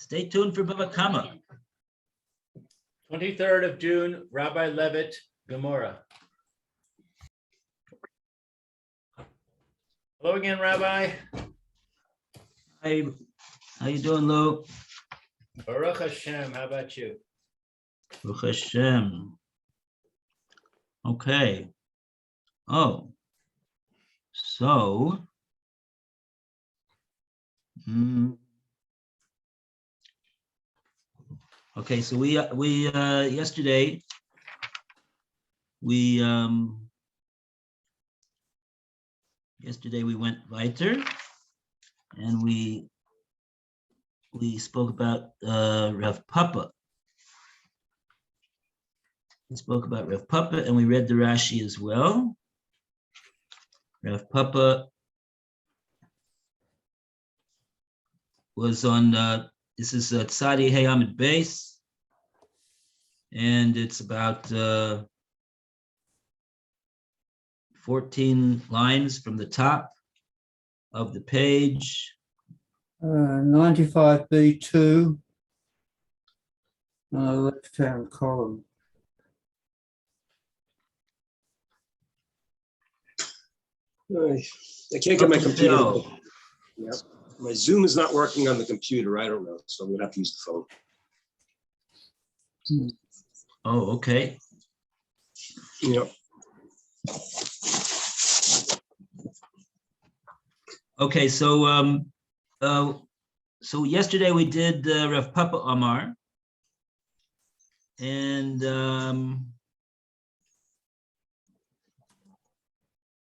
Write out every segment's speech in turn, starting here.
Stay tuned for Bava Kama. 23rd of June, Rabbi Levitt, Gemora. Hello again, Rabbi. Hi, how you doing, Lou? Baruch Hashem, how about you? Baruch Hashem. Okay. Oh, so, okay, so we yesterday we went weiter, and we spoke about Rav Papa. We spoke about Rav Papa, and we read the Rashi as well. Rav Papa was on, this is Tzadi Hey Amid Beis, and it's about 14 lines from the top of the page. 95B2, left-hand column. I can't get my computer. Phil. Yep. My Zoom is not working on the computer. I don't know, so I'm gonna have to use the phone. Oh, okay. Yep. Okay, so so yesterday we did Rav Papa Amar, and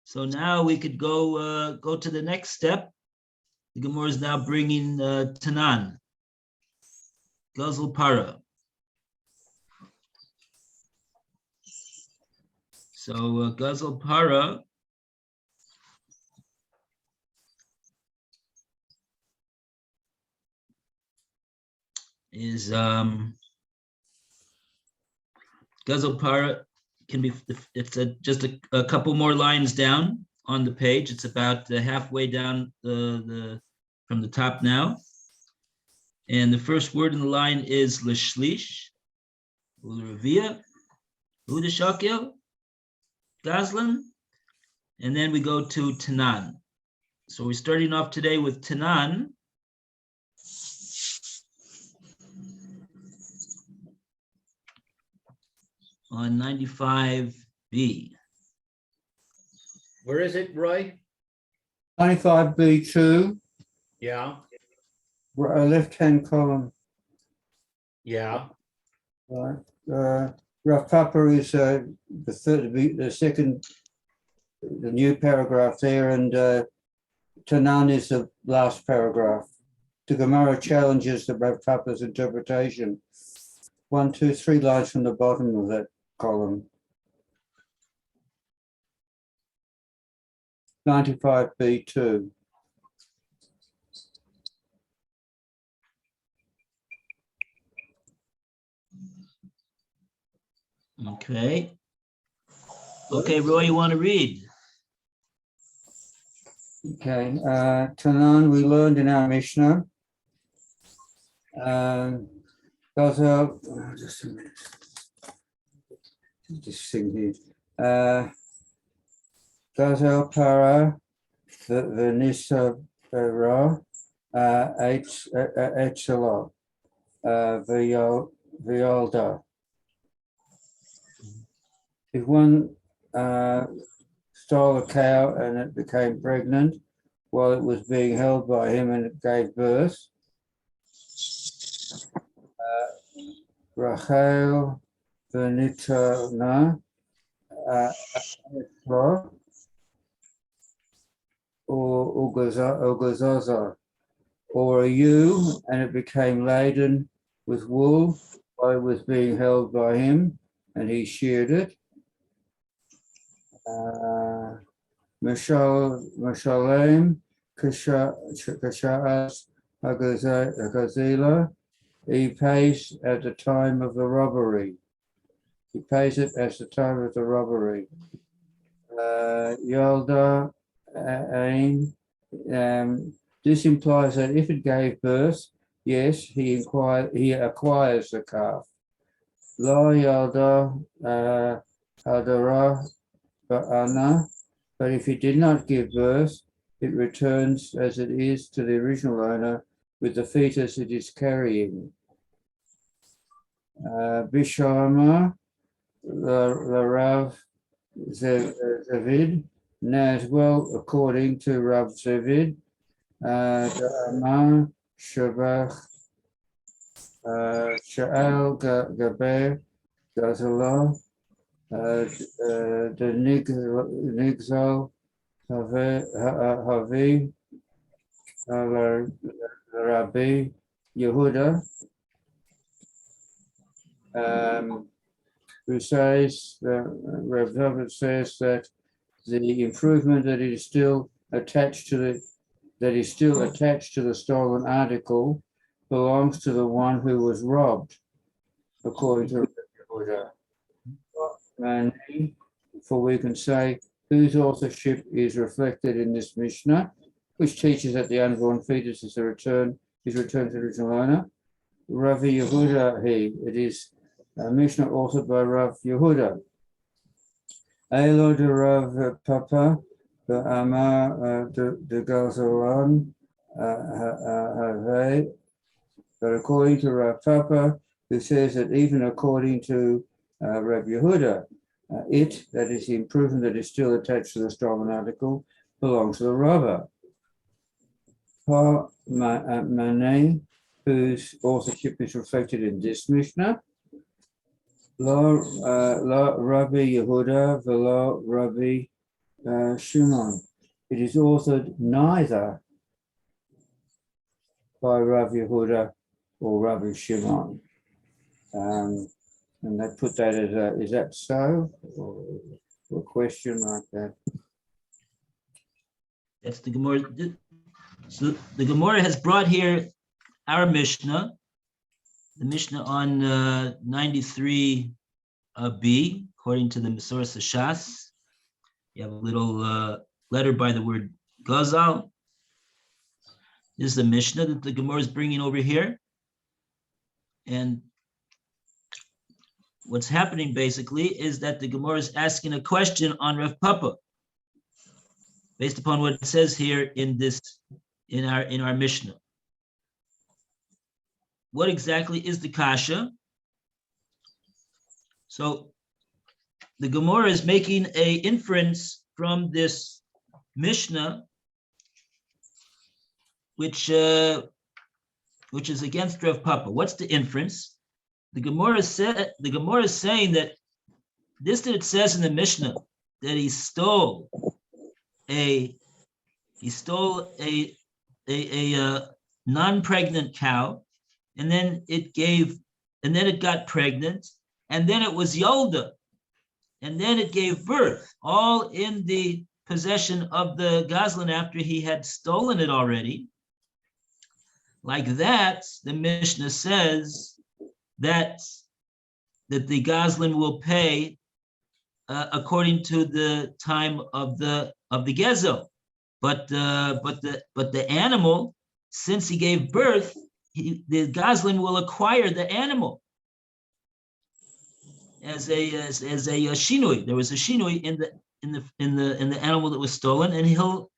so now we could go to the next step. The Gemora is now bringing Tanan, Gazel Para. So Gazel Para is Gazel Para can be, it's just a couple more lines down on the page. It's about halfway down from the top now. And the first word in the line is Lishlish, Ulravia, Udashakil, Gazlan, and then we go to Tanan. So we're starting off today with Tanan. On 95B. Where is it, Roy? 95B2, Yeah, left-hand column. yeah. Right. Rav Papa is the new paragraph there, and Tanan is the last paragraph. The Gemara challenges the Rav Papa's interpretation. 1, 2, 3 lines from the bottom of that column. 95B2. Okay. Okay, Roy, you want to read? Okay. Tanan, we learned in our Mishnah. Gazel, just a minute. Just sing here. Gazel Para, Venisa Ra, Echelon, Violda. If one stole a cow and it became pregnant while it was being held by him and it gave birth, Rachel Venitana or Ugazaza, or a ewe and it became laden with wool while it was being held by him and he sheared it. Meshalem Kashas Hagazila, he pays at the time of the robbery. He pays it at the time of the robbery. Yalda Ain, this implies that if it gave birth, Yes, he acquires the calf. Lo yalda hadara ba'ana, but if he did not give birth, it returns as it is to the original owner with the fetus it is carrying. Bishama, the Rav Zevid, now as well, according to Rav Zevid, Amar Shabach Sha'al Gaber Gazala, the Nigzal Havi Rabbi Yehuda, who says, Rav David says that the improvement that is still attached to the stolen article belongs to the one who was robbed, according to Rav Yehuda. For we can say whose authorship is reflected in this Mishnah, which teaches that the unborn fetus is returned to the original owner. Rav Yehuda, it is a Mishnah authored by Rav Yehuda. Elo de Rav Papa, the Amar de Gazaran, but according to Rav Papa, who says that even according to Rav Yehuda, that is the improvement that is still attached to the stolen article, belongs to the robber. Pa Mane, whose authorship is reflected in this Mishnah, Lo Rabbi Yehuda velo Rabbi Shimon. It is authored neither by Rav Yehuda or Rabbi Shimon. And they put that as is that so? Or a question like that? That's the Gemora. So the Gemora has brought here our Mishnah, the Mishnah on 93b, according to the Masoras Shas. You have a little letter by the word Gazal. This is the Mishnah that the Gemara is bringing over here. And what's happening basically is that the Gemara is asking a question on Rav Papa, based upon what it says here in our Mishnah. What exactly is the kasha? So the Gemara is making a inference from this Mishnah, which is against Rav Papa. What's the inference? The Gemara is saying that this that it says in the Mishnah that he stole a non-pregnant cow, and then it got pregnant, and then it was Yolda, and then it gave birth, all in the possession of the Goslin after he had stolen it already. Like that, the Mishnah says that the Goslin will pay according to the time of the Gezel, but the animal, since he gave birth, the Goslin will acquire the animal as a shinui. There was a shinui in the animal that was stolen, and he'll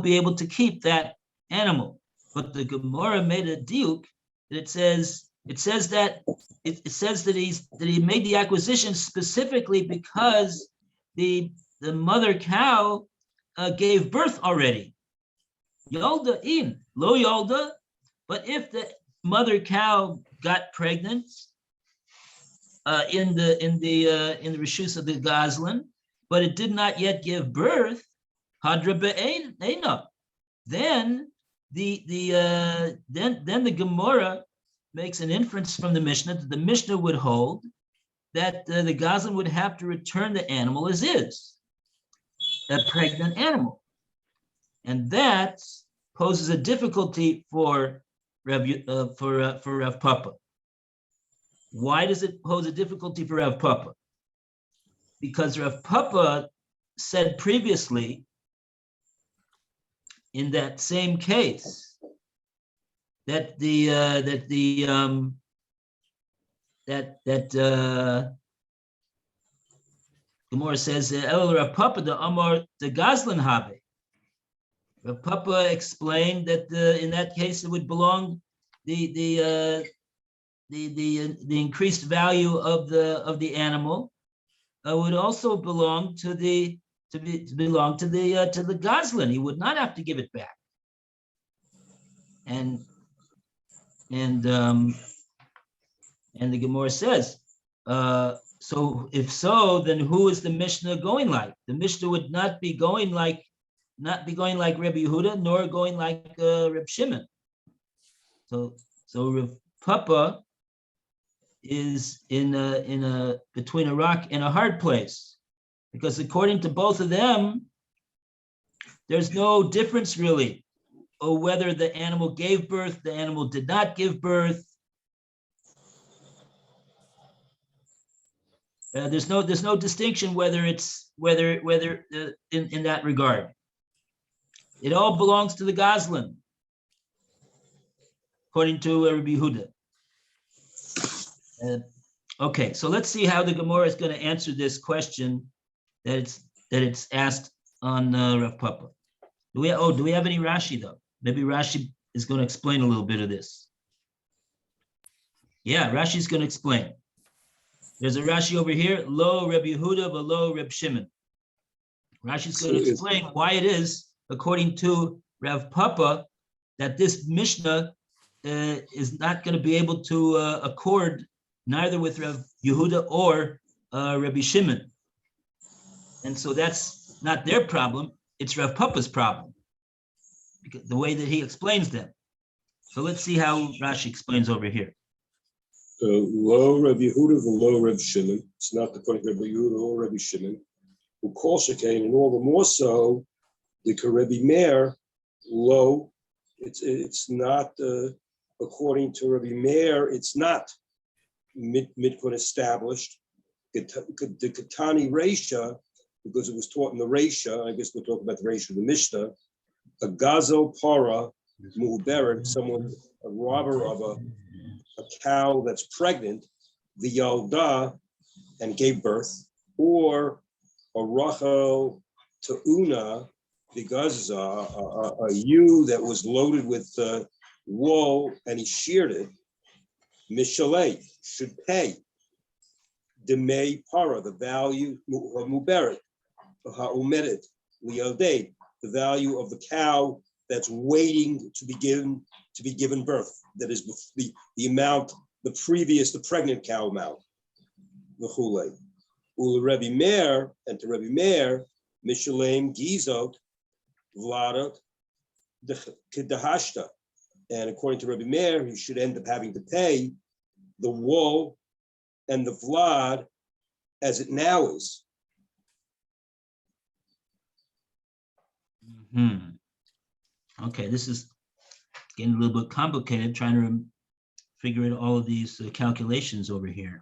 be able to keep that animal. But the Gemara made a diuk that it says that he made the acquisition specifically because the mother cow gave birth already. Yolda in lo yolda, but if the mother cow got pregnant in the rishus of the Goslin, but it did not yet give birth, hadra be'ena, then the Gemara makes an inference from the Mishnah that the Mishnah would hold that the Goslin would have to return the animal as is, a pregnant animal, and that poses a difficulty for Rav Papa. Why does it pose a difficulty for Rav Papa? Because Rav Papa said previously in that same case Gemora says El Rav Papa the Amar the Gazlan Habe. Rav Papa explained that in that case it would belong the increased value of the animal would also belong to the Gazlan. He would not have to give it back. And the Gemara says, so if so, then who is the Mishnah going like? The Mishnah would not be going like Rabbi Yehuda, nor going like Reb Shimon. So Rav Papa is in between a rock and a hard place, because according to both of them, there's no difference really, or whether the animal gave birth, the animal did not give birth. There's no distinction whether in that regard. It all belongs to the Gazlan, according to Rabbi Yehuda. Okay, so let's see how the Gemara is going to answer this question that it's asked on Rav Papa. Do we have any Rashi though? Maybe Rashi is going to explain a little bit of this. Yeah, Rashi is going to explain. There's a Rashi over here, Lo Rabbi Yehuda, Lo Reb Shimon. Rashi is going to explain why it is, according to Rav Papa, that this Mishnah is not going to be able to accord neither with Rav Yehuda or Rabbi Shimon. And so that's not their problem, it's Rav Papa's problem, because the way that he explains them. So let's see how Rashi explains over here. Lo Rabbi Yehuda, Lo Reb Shimon. It's not according to Rabbi Yehuda or Rabbi Shimon. Who calls Shekain, and all the more so, the Rabbi Meir, Lo. It's not according to Rabbi Meir. It's not midkun established. The Katani Reisha, because it was taught in the Reisha. I guess we'll talk about the Reisha of the Mishnah. A gazel para muhberet, someone a robber of a cow that's pregnant, the yalda, and gave birth, or a rachel ta'una, because a ewe that was loaded with wool and he sheared it, mishalei should pay demei para, the value muberet, ha'umeret liyaldei, the value of the cow that's waiting to be given birth. That is the amount, the pregnant cow amount. V'chulei. Ul Rebbe Meir, and to Rebbe Meir, Mishalem Gizot, Vladot, Kedahashta. And according to Rebbe Meir, he should end up having to pay the wool and the Vlad as it now is. Okay, this is getting a little bit complicated, trying to figure out all of these calculations over here.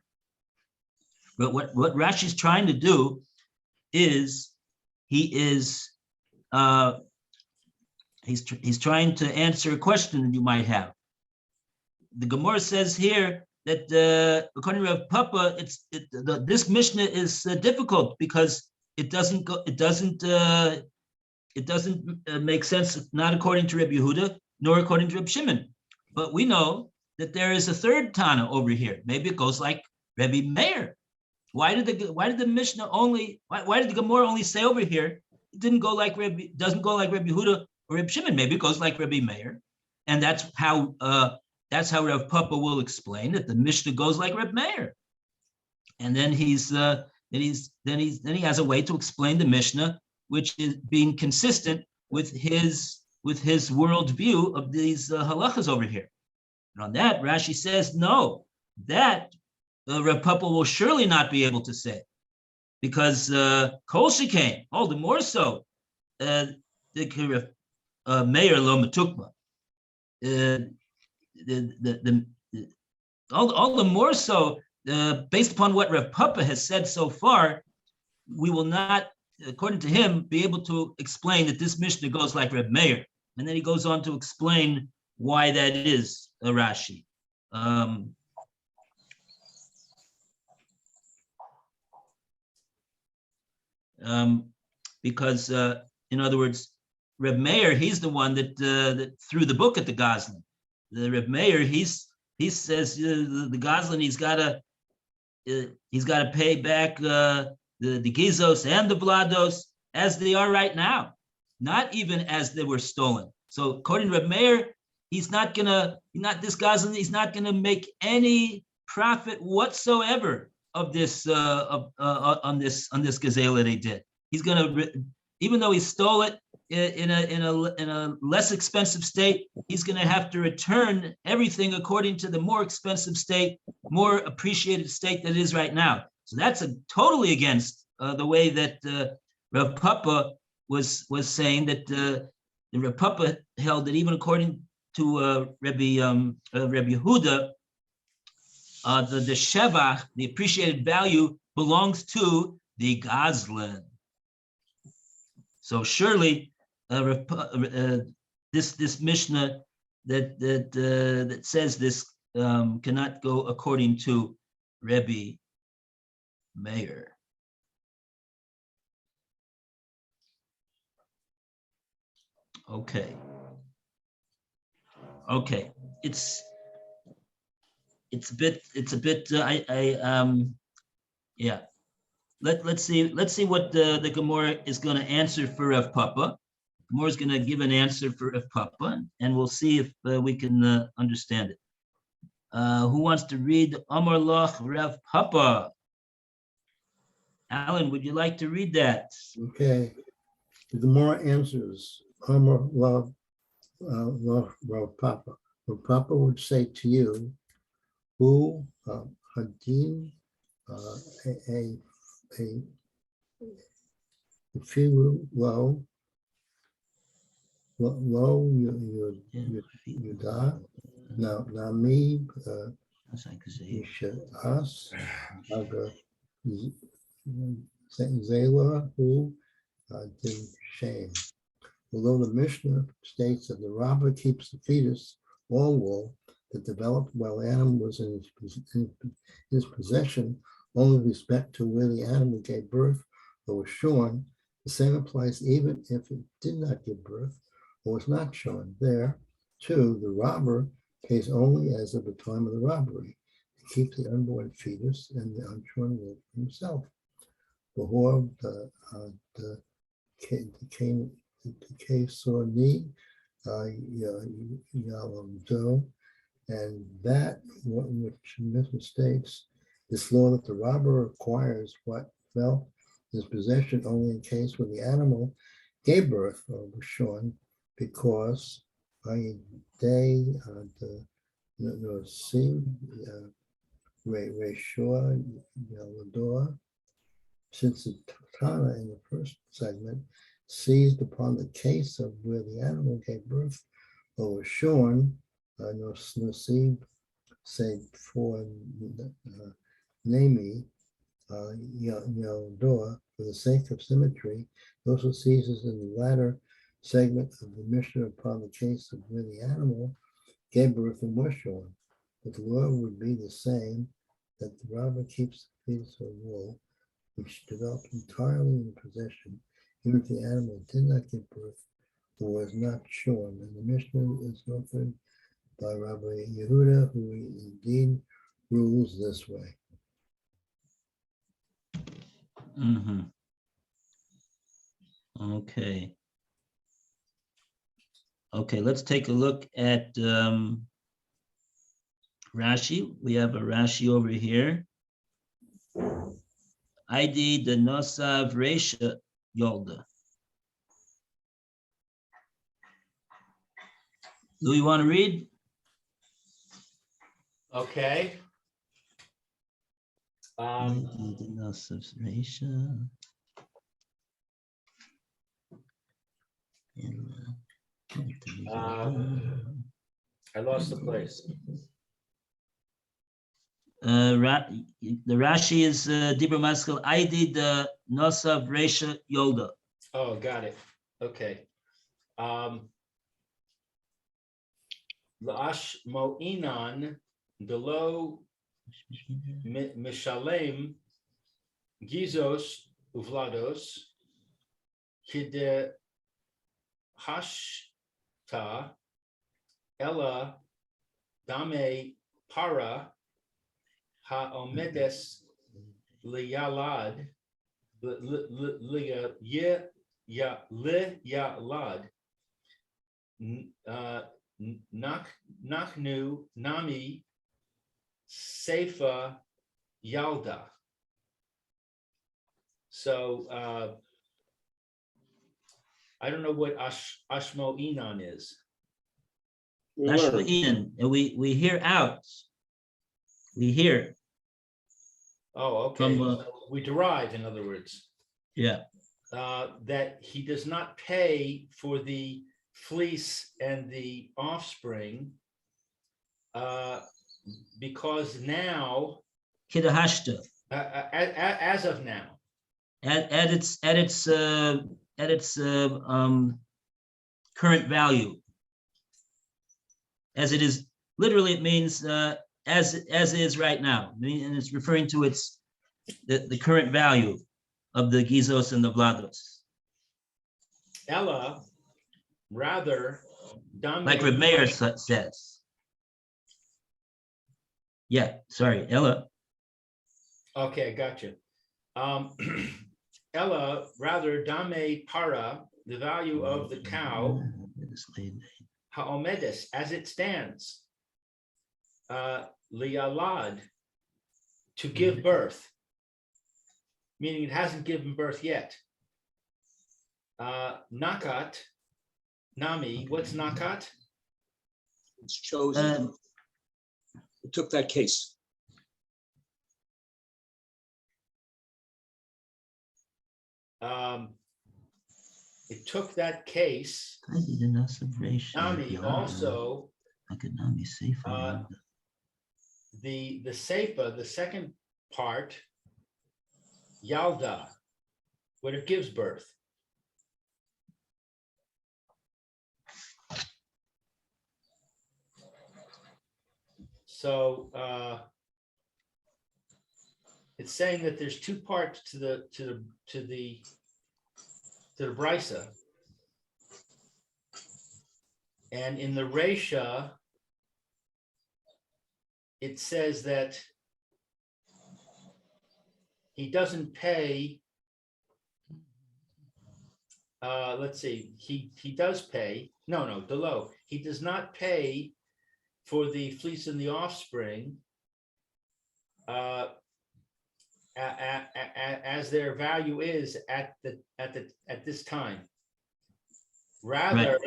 But what Rashi is trying to do is he's trying to answer a question that you might have. The Gemara says here that according to Rav Papa, this Mishnah is difficult because it doesn't make sense, not according to Rabbi Yehuda nor according to Reb Shimon. But we know that there is a third Tana over here. Maybe it goes like Rabbi Meir. Why did the Mishnah only? Why did the Gemara only say over here it doesn't go like Rabbi Yehuda or Reb Shimon? Maybe it goes like Rabbi Meir, and that's how Rav Papa will explain that the Mishnah goes like Reb Meir, and then he has a way to explain the Mishnah, which is being consistent with his worldview of these halachas over here. And on that, Rashi says no, that Rav Papa will surely not be able to say, because kol shekain, all the more so, the Meir lo metukma, all the more so, based upon what Rav Papa has said so far, we will not, according to him, be able to explain that this Mishnah goes like Reb Meir. And then he goes on to explain why that is, Rashi. Because in other words, Reb Meir, he's the one that threw the book at the Goslin. The Reb Meir, he says the Goslin, he's got to pay back the Gizos and the Vlados as they are right now, not even as they were stolen. So according to Reb Meir, this Goslin, he's not gonna make any profit whatsoever of this on this gazelle they did. He's gonna, even though he stole it in a less expensive state, he's gonna have to return everything according to the more expensive state, more appreciated state that it is right now. So that's totally against the way that Rav Papa was saying that the Rav Papa held that even according to Rabbi Yehuda, the shevach, the appreciated value, belongs to the Goslin. So surely this Mishnah that says this cannot go according to Rebbe Meir. Okay. It's a bit yeah. Let's see what the Gemora is going to answer for Rav Papa. Gemora is going to give an answer for Rav Papa, and we'll see if we can understand it. Who wants to read Amar Lach Rav Papa? Alan, would you like to read that? Okay. The Gemara answers Amar Lach Rav Papa. Rav Papa would say to you, who Hadim a few low Yudah now me us Zayla who did shame. Although the Mishnah states that the robber keeps the fetus all wool that developed while the animal was in his possession, only with respect to where the animal gave birth or was shorn, the same applies even if it did not give birth or was not shorn. There, too, the robber pays only as of the time of the robbery to keep the unborn fetus and the unshorn wool for himself. Before the case or knee, and that which mistakes this law that the robber acquires what fell in his possession only in case when the animal gave birth or was shorn, because they the sea Reshua Lador, since the Tana in the first segment seized upon the case of where the animal gave birth or was shorn, Nosib say for Nami Yaldor, for the sake of symmetry, also seizes in the latter segment of the Mishnah upon the case of where the animal gave birth and was shorn. But the law would be the same, that the robber keeps the fetus of wool, which developed entirely in possession, even if the animal did not give birth or was not shorn. And the Mishnah is offered by Rabbi Yehuda, who indeed rules this way. Mm-hmm. Okay, let's take a look at Rashi. We have a Rashi over here. ID the Nosav Resha Yolda. Do you want to read? Okay. ID the Nosav Resha. I lost the place. The Rashi is Dibra Maskal. I did the Nosav Resha Yolda. Oh, got it. Okay. La'ash mo'inan delo mishalem gizos uvlados kide hashta ella dame para haomedes liyalad liyalad nachnu nami seifa yalda. So I don't know what ashmo inan is. We learned. Ashma'in, and we hear out. We hear Oh, okay. from, So we derive, in other words, yeah, that he does not pay for the fleece and the offspring because now, kidahashta, as of now, at its current value. As it is, literally it means as is right now. And it's referring to the current value of the gizos and the vlados. Ella, rather, dame, Like Reb Meir says. Yeah, sorry, Ella. okay, gotcha. Ella, rather, dame para, the value of the cow, haomedes, as it stands, lialad, to give birth, meaning it hasn't given birth yet. Nakat, nami, what's nakat? It's chosen. It took that case. It took that case. Nami also, the seifa, the second part, yalda, when it gives birth. So it's saying that there's two parts to the brisa, and in the Resha, it says that he doesn't pay. Let's see, he does pay. No, Delo. He does not pay for the fleece and the offspring as their value is at this time. Rather,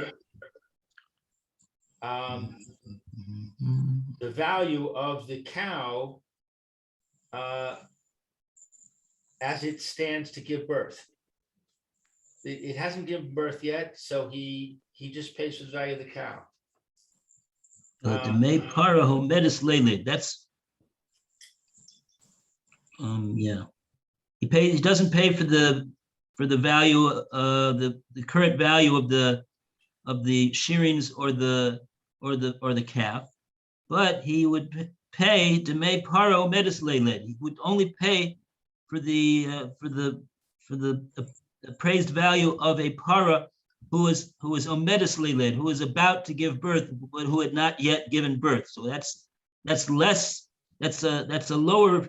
the value of the cow as it stands to give birth. It hasn't given birth yet, so he just pays for the value of the cow. That's yeah. He doesn't pay for the value the current value of the shearings or the calf, but he would pay to make paro medis leiled. He would only pay for the appraised value of a para who is omedis leiled, who is about to give birth, but who had not yet given birth. So that's less. That's a lower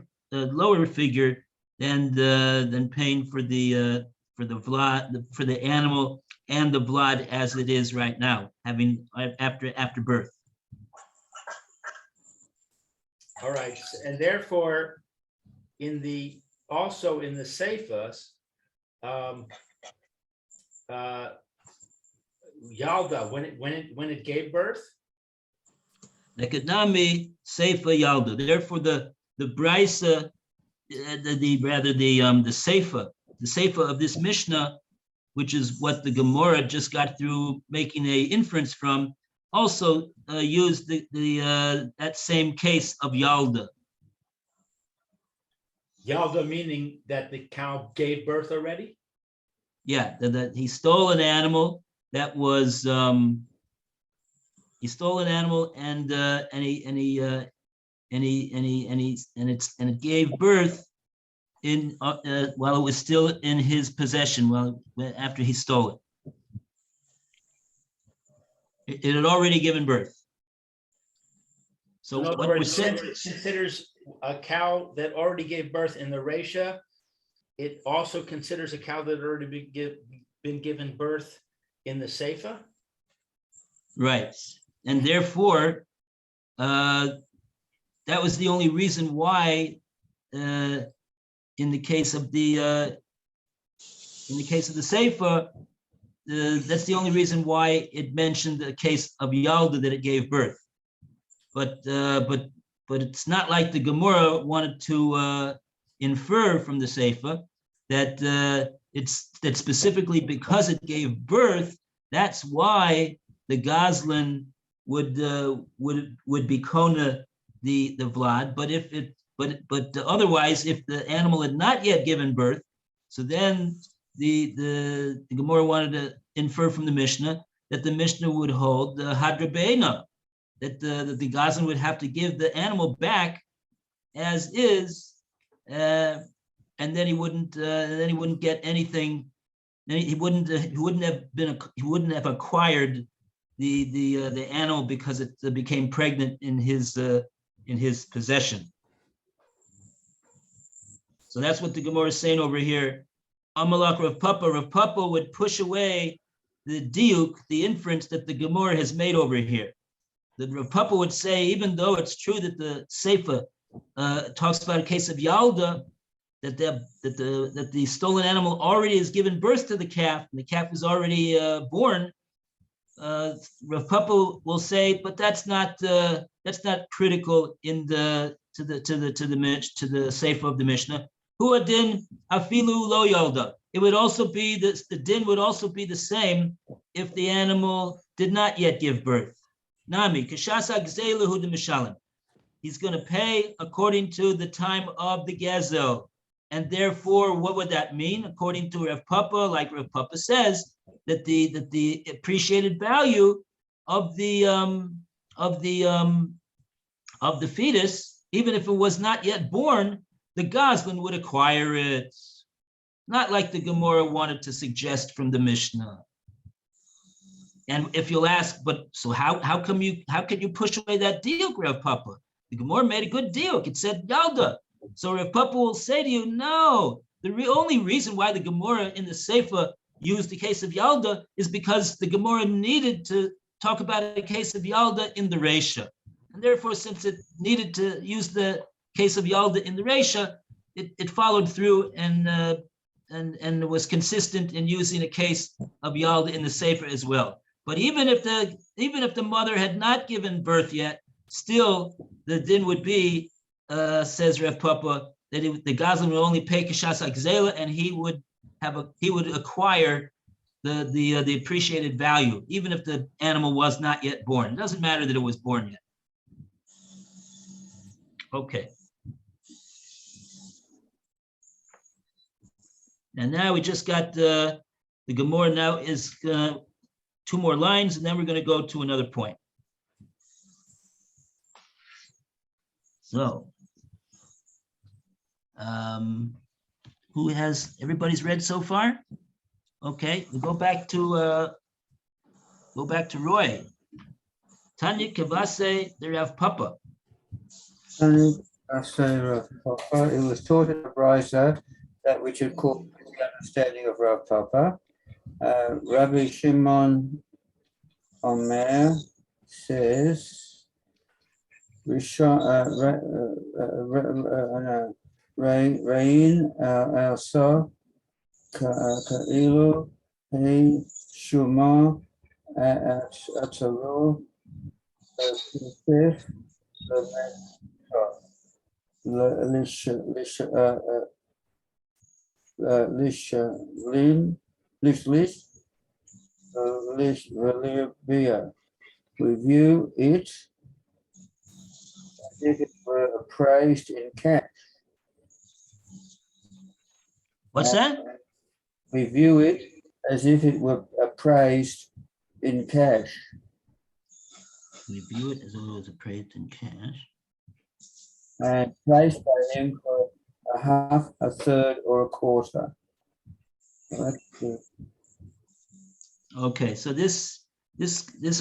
figure than paying for the vlad, for the animal and the vlad as it is right now, having after birth. All right, and therefore, also in the seifas, Yalda, when it gave birth. Nekadami seifa Yalda. Therefore, the brisa, the seifa of this Mishnah, which is what the Gemora just got through making a inference from, also used that same case of Yalda. Yalda meaning that the cow gave birth already? Yeah, that he stole an animal that was he stole an animal and it gave birth in while it was still in his possession, after he stole it. It had already given birth. So In other what we're words, saying, since it considers a cow that already gave birth in the Resha, it also considers a cow that had already been given birth in the Seifa? right, and therefore, that was the only reason why, in the case of the Seifa, that's the only reason why it mentioned the case of Yalda, that it gave birth. But it's not like the Gemora wanted to infer from the Seifa that that specifically because it gave birth, that's why the Goslin would be Kona the Vlad. But otherwise, if the animal had not yet given birth, so then the Gemara wanted to infer from the Mishnah that the Mishnah would hold the Hadra Be'ena, that the Goslin would have to give the animal back as is, and then he wouldn't get anything. Then he wouldn't have acquired the animal because it became pregnant in his possession. So that's what the Gemara is saying over here. Amalak Rav Papa would push away the diuk, the inference that the Gemara has made over here. The Rav Papa would say, even though it's true that the Seifa talks about a case of Yalda, that the stolen animal already has given birth to the calf, and the calf is already born. Rav Papa will say, but that's not critical to the Seifa of the Mishnah. Huadin afilu lo yalda. It would also be the din would also be the same if the animal did not yet give birth. Nami kashasa gzeilahu de mishalim. He's going to pay according to the time of the gezel, and therefore, what would that mean? According to Rav Papa, like Rav Papa says, that the appreciated value of the fetus, even if it was not yet born, the Goslin would acquire it. Not like the Gemara wanted to suggest from the Mishnah. And if you'll ask, but so how can you push away that deal, Rav Papa? The Gemara made a good deal. It said Yalda. So Rav Papa will say to you, no, the only reason why the Gemara in the Seifa used the case of Yalda is because the Gemara needed to talk about a case of Yalda in the Resha. And therefore, since it needed to use the case of Yalda in the Resha, it followed through and was consistent in using a case of Yalda in the Seifa as well. But even if the mother had not given birth yet, still the din would be, says Rav Papa, that the Goslin would only pay kashas akzela, and he would acquire the appreciated value, even if the animal was not yet born. It doesn't matter that it was born yet. Okay. And now we just got the Gemara now is 2 more lines, and then we're going to go to another point. So, who has, everybody's read so far? Okay, we'll go back to Roy. Tanya Kavase, the Rav Papa. Tanya Kavase, Rav Papa. It was taught in the Brisa that which is called the understanding of Rav Papa. Rabbi Shimon Omer says, Rain Elsa Kailu Hey Shuma Atalo Review it as if it were appraised in cash. What's that? Review it as if it were appraised in cash. we view it as though it was appraised in cash. And placed by him for a half, a third, or a quarter. That's good. Okay, so this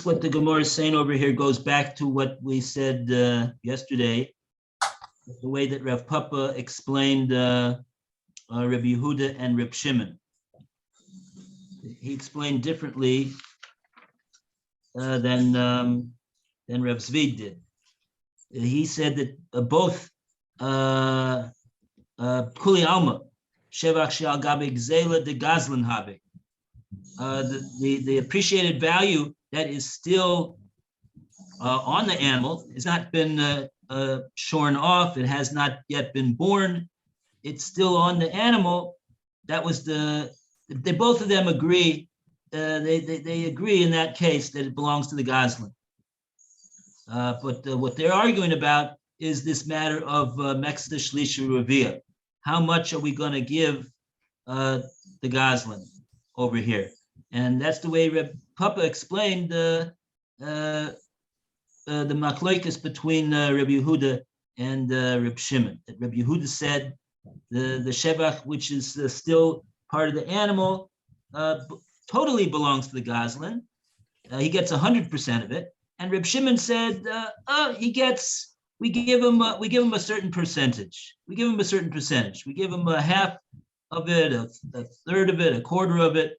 what the Gemora is saying over here goes back to what we said yesterday, the way that Rav Papa explained Rabbi Yehuda and Reb Shimon. He explained differently than Rav Zvi did. He said that both Kuli Alma Shevach She'al Gabig Zela de Gazlan Habig. The appreciated value that is still on the animal has not been shorn off. It has not yet been born. It's still on the animal. That was they both of them agree. They agree in that case that it belongs to the Goslin. But what they're arguing about is this matter of Mexda Shlisha Revia. How much are we going to give the Goslin over here? And that's the way Reb Papa explained the machlokes between Rabbi Yehuda and Reb Shimon. That Rabbi Yehuda said the shevach, which is still part of the animal, totally belongs to the Goslin. He gets 100% of it. And Reb Shimon said we give him a certain percentage. We give him a certain percentage. We give him a half of it, a third of it, a quarter of it.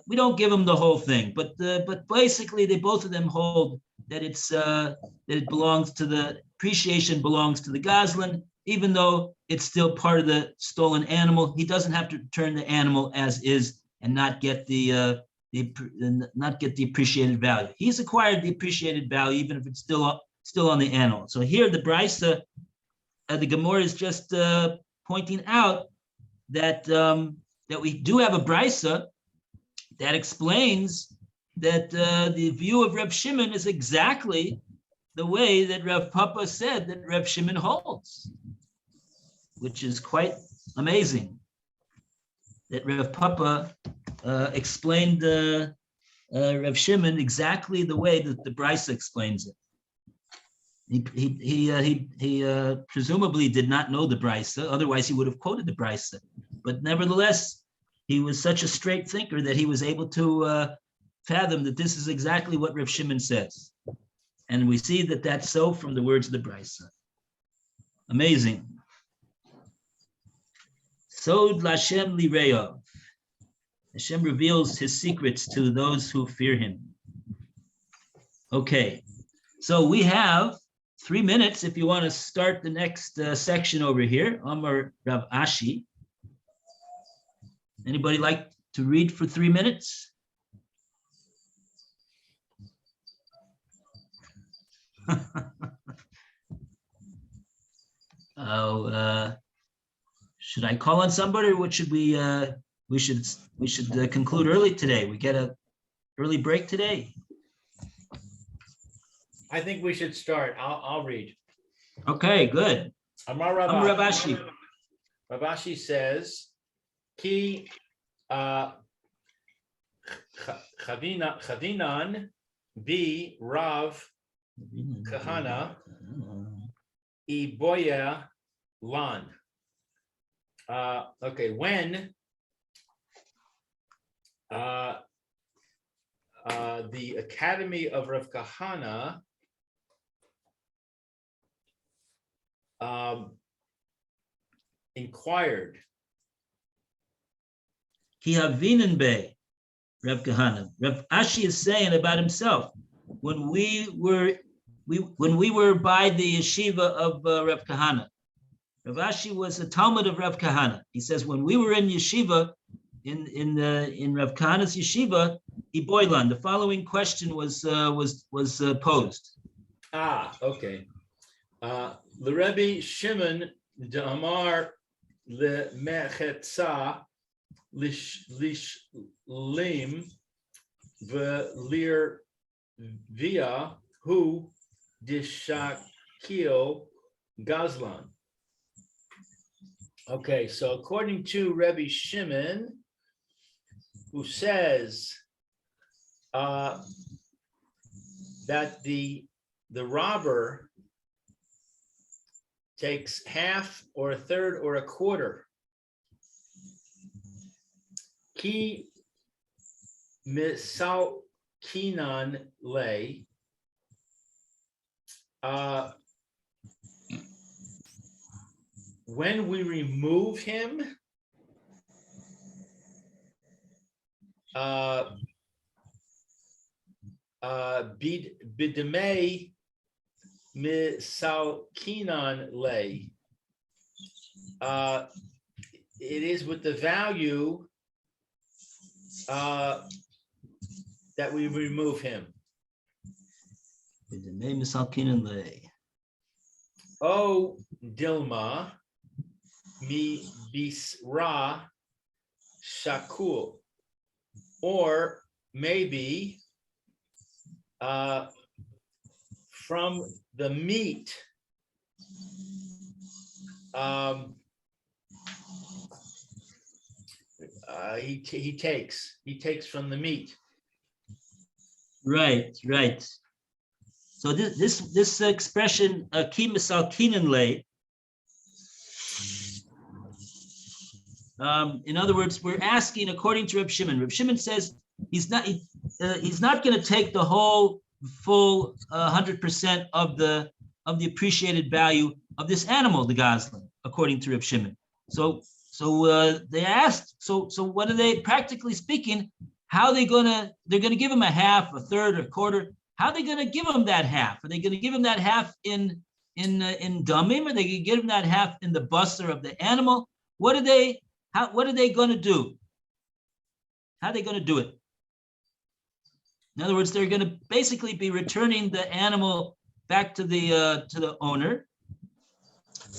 We don't give them the whole thing, but basically they both of them hold that that it belongs to the appreciation belongs to the Goslin, even though it's still part of the stolen animal. He doesn't have to return the animal as is and not get the appreciated value. He's acquired the appreciated value even if it's still on the animal. So here the Brisa, the Gemora is just pointing out that that we do have a Brisa that explains that the view of Reb Shimon is exactly the way that Rav Papa said that Reb Shimon holds, which is quite amazing. That Rav Papa explained Reb Shimon exactly the way that the Brisa explains it. He presumably did not know the Brisa, otherwise he would have quoted the Brisa. But nevertheless, he was such a straight thinker that he was able to fathom that this is exactly what Reb Shimon says. And we see that that's so from the words of the Brisa. Amazing. Sod Lashem Lireyav. Hashem reveals his secrets to those who fear him. Okay, so we have 3 minutes if you want to start the next section over here. Amar Rav Ashi. Anybody like to read for 3 minutes? Should I call on somebody, or what should we should conclude early today? We get a early break today. I think we should start. I'll read. Okay, good. Amar I'm Rav Ashi. Rav Ashi says, Ki Chavinan B Rav Kahana Iboya Lan. Okay, when the Academy of Rav Kahana inquired. Ki havinen be Rav Kahana. Rav Ashi is saying about himself, when we were by the yeshiva of Rav Kahana. Rav Ashi was a Talmud of Rav Kahana. He says when we were in yeshiva, in Rav Kahana's yeshiva, Iboylan, the following question was posed. Okay. The Rebbe Shimon de Amar le Mechetza Lishlim Velir Via Hu Dishakil Gazlan. Okay, so according to Rebbe Shimon, who says that that the robber takes half or a third or a quarter. Ki misal kinan lay. When we remove him, bidemei misal kinan lay. It is with the value that we remove him. Oh, Dilma, mi bisra shakul, or maybe from the meat. He takes from the meat. Right. So this expression ki misal kinan lay. In other words, we're asking according to Reb Shimon. Reb Shimon says he's not going to take the whole full 100% of the appreciated value of this animal, the gazlan, according to Reb Shimon. So they asked, so what are they, practically speaking, how are they're gonna give him a half, a third, a quarter? How are they gonna give him that half? Are they gonna give him that half in damim? Are they gonna give him that half in the busser of the animal? What are they gonna do? How are they gonna do it? In other words, they're gonna basically be returning the animal back to the owner.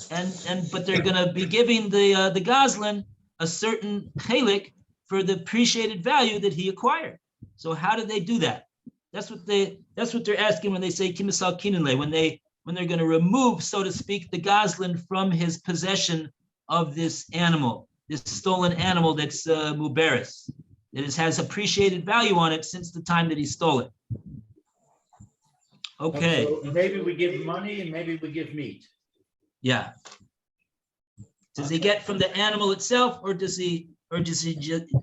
But they're going to be giving the gazlan a certain chelik for the appreciated value that he acquired. So how do they do that? That's what they're asking when they say kimisal kinanle, when they're going to remove, so to speak, the gazlan from his possession of this animal, this stolen animal that's muberis, that has appreciated value on it since the time that he stole it. Okay. So maybe we give money and maybe we give meat. Yeah. Does he get from the animal itself, or do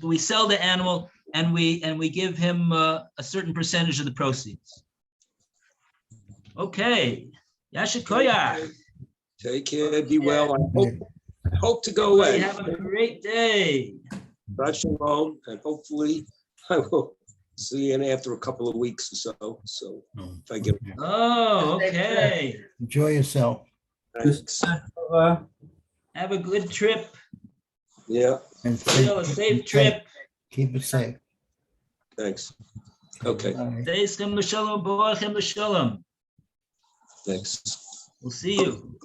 we sell the animal and we give him a certain percentage of the proceeds? Okay. Yashikoya. Take care, be well. I hope to go away. Have a great day. Shabbat shalom, and hopefully I will see you after a couple of weeks or so. So if I get. Oh, okay. Enjoy yourself. Thanks. Have a good trip. Yeah, And A safe trip. Keep it safe. thanks. Okay, Bye. Thanks. thanks. We'll see you.